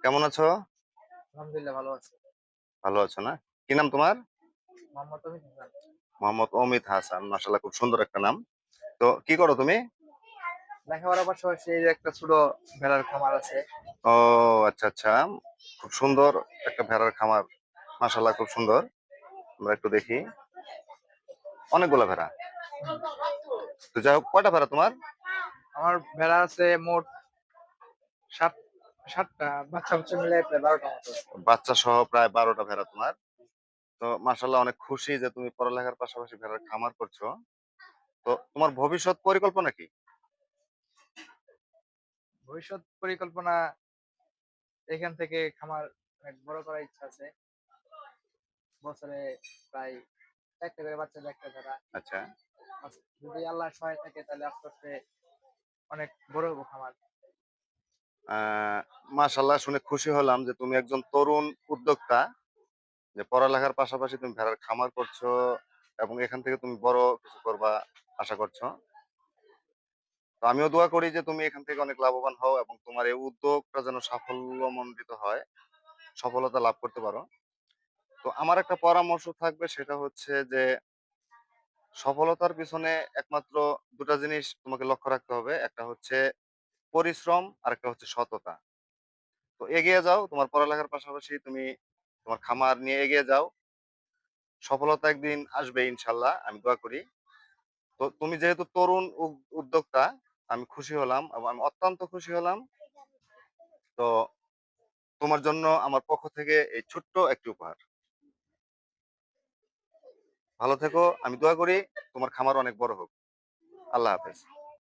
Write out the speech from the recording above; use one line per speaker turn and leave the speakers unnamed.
কেমন আছো?
আলহামদুলিল্লাহ ভালো আছি।
ভালো আছো না? কি নাম তোমার?
মোহাম্মদ তৌহিদ হাসান।
মোহাম্মদ অমিত হাসান। মাশাআল্লাহ, খুব সুন্দর একটা নাম। তো কি করো তুমি?
লেখাপড়ার পাশাপাশি এই যে একটা ছোট ভেড়ার খামার আছে।
ও আচ্ছা আচ্ছা, খুব সুন্দর একটা ভেড়ার খামার। মাশাআল্লাহ, খুব সুন্দর। আমরা একটু দেখি। অনেকগুলা ভেড়া। তো যাই হোক, কয়টা ভেড়া তোমার?
আমার ভেড়া আছে মোট সাত সাতটা, বাচ্চা বাচ্চা মিলে প্রায় ১২টা মতো আছে।
বাচ্চা সহ প্রায় ১২টা ভেড়া তোমার। তো মাশাআল্লাহ, অনেক খুশি যে তুমি পড়ালেখার পাশাপাশি ভেড়ার খামার করছো। তো তোমার ভবিষ্যৎ পরিকল্পনা কি?
ভবিষ্যৎ পরিকল্পনা এখান থেকে খামার অনেক বড় করার ইচ্ছা আছে। বছরে প্রায় ১টা করে বাচ্চা দেয় একটা ভেড়া।
আচ্ছা।
যদি আল্লাহ সহায় থাকে তাহলে আস্তে আস্তে অনেক বড় হবো খামার।
মাশাআল্লাহ, শুনে খুশি হলাম যে তুমি একজন তরুণ উদ্যোক্তা, যে পড়ালেখার পাশাপাশি তুমি ভেড়ার খামার করছো এবং এখান থেকে তুমি বড় কিছু করবা আশা করছো। তো আমিও দোয়া করি যে তুমি এখান থেকে অনেক লাভবান হও এবং তোমার এই উদ্যোগটা যেন সাফল্যমণ্ডিত হয়, সফলতা লাভ করতে পারো। তো আমার একটা পরামর্শ থাকবে, সেটা হচ্ছে যে সফলতার পিছনে একমাত্র দুটা জিনিস তোমাকে লক্ষ্য রাখতে হবে। একটা হচ্ছে পরিশ্রম, আর একটা হচ্ছে সততা। তো এগিয়ে যাও, তোমার পড়ালেখার পাশাপাশি তুমি তোমার খামার নিয়ে এগিয়ে যাও। সফলতা একদিন আসবে ইনশাল্লাহ, আমি দোয়া করি। তো তুমি যেহেতু তরুণ উদ্যোক্তা, আমি খুশি হলাম এবং আমি অত্যন্ত খুশি হলাম। তো তোমার জন্য আমার পক্ষ থেকে এই ছোট্ট একটি উপহার। ভালো থেকো, আমি দোয়া করি তোমার খামার অনেক বড় হোক। আল্লাহ হাফেজ।